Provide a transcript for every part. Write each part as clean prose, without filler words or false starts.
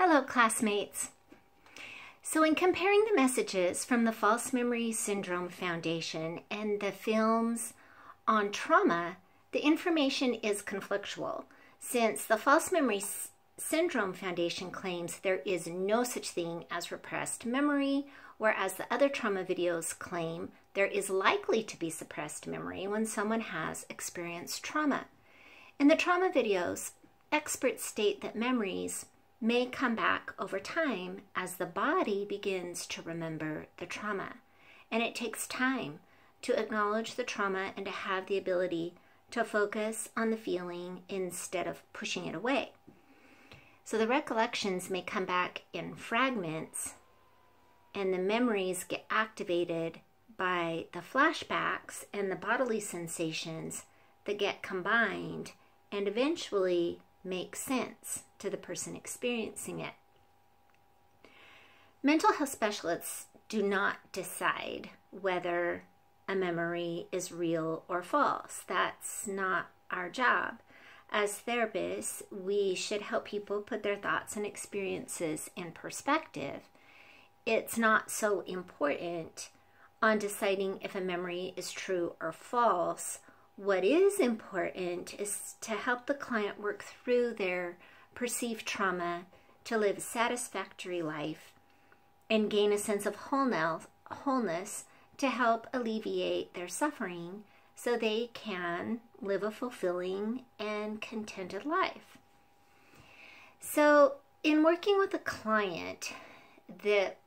Hello, classmates. So in comparing the messages from the False Memory Syndrome Foundation and the films on trauma, the information is conflictual, since the False Memory Syndrome Foundation claims there is no such thing as repressed memory, whereas the other trauma videos claim there is likely to be suppressed memory when someone has experienced trauma. In the trauma videos, experts state that memories may come back over time as the body begins to remember the trauma. And it takes time to acknowledge the trauma and to have the ability to focus on the feeling instead of pushing it away. So the recollections may come back in fragments, and the memories get activated by the flashbacks and the bodily sensations that get combined and eventually make sense to the person experiencing it. Mental health specialists do not decide whether a memory is real or false. That's not our job. As therapists, we should help people put their thoughts and experiences in perspective. It's not so important on deciding if a memory is true or false. What is important is to help the client work through their perceived trauma to live a satisfactory life and gain a sense of wholeness to help alleviate their suffering so they can live a fulfilling and contented life. So in working with a client that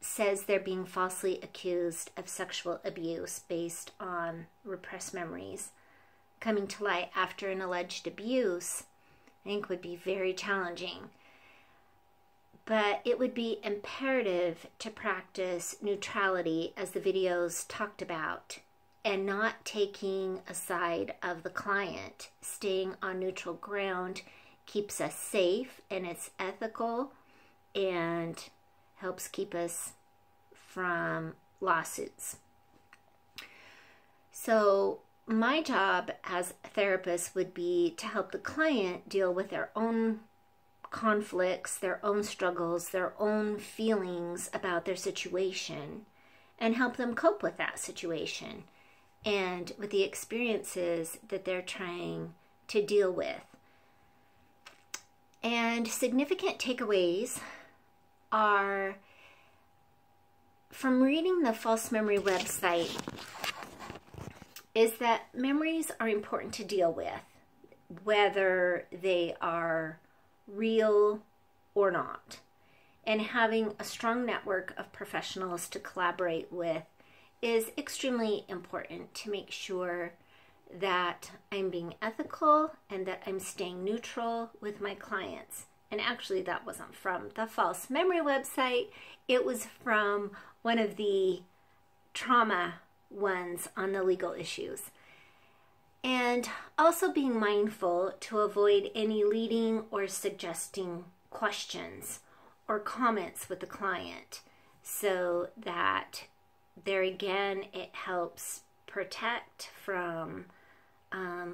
says they're being falsely accused of sexual abuse based on repressed memories coming to light after an alleged abuse, I think would be very challenging. But it would be imperative to practice neutrality, as the videos talked about, and not taking a side of the client. Staying on neutral ground keeps us safe, and it's ethical and helps keep us from lawsuits. So my job as a therapist would be to help the client deal with their own conflicts, their own struggles, their own feelings about their situation, and help them cope with that situation and with the experiences that they're trying to deal with. And significant takeaways are from reading the False Memory website is that memories are important to deal with, whether they are real or not. And having a strong network of professionals to collaborate with is extremely important to make sure that I'm being ethical and that I'm staying neutral with my clients. And actually, that wasn't from the False Memory website. It was from one of the trauma ones on the legal issues. And also being mindful to avoid any leading or suggesting questions or comments with the client, so that there again, it helps protect from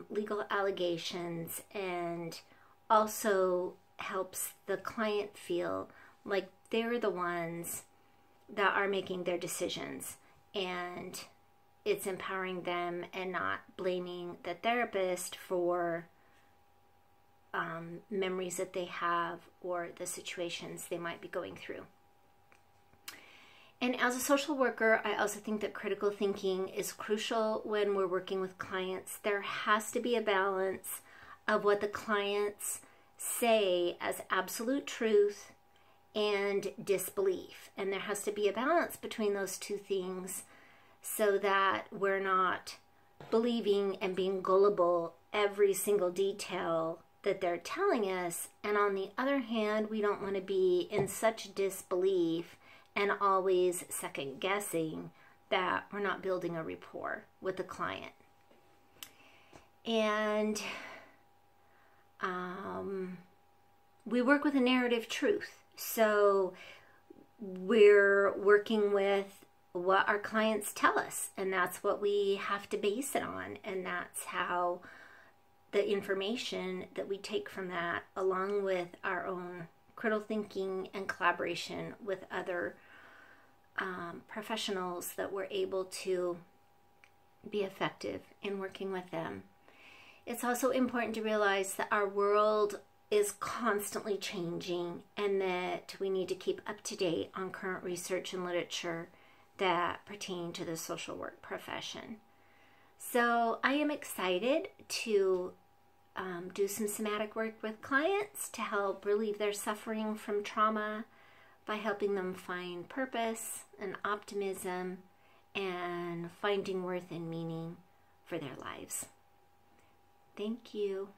legal allegations, and also helps the client feel like they're the ones that are making their decisions, and it's empowering them and not blaming the therapist for memories that they have or the situations they might be going through. And as a social worker, I also think that critical thinking is crucial when we're working with clients. There has to be a balance of what the clients say as absolute truth and disbelief. And there has to be a balance between those two things so that we're not believing and being gullible every single detail that they're telling us. And on the other hand, we don't want to be in such disbelief and always second guessing that we're not building a rapport with the client. And we work with a narrative truth. So we're working with what our clients tell us, and that's what we have to base it on. And that's how the information that we take from that, along with our own critical thinking and collaboration with other professionals that were able to be effective in working with them. It's also important to realize that our world is constantly changing and that we need to keep up to date on current research and literature that pertain to the social work profession. So I am excited to do some somatic work with clients to help relieve their suffering from trauma by helping them find purpose and optimism and finding worth and meaning for their lives. Thank you.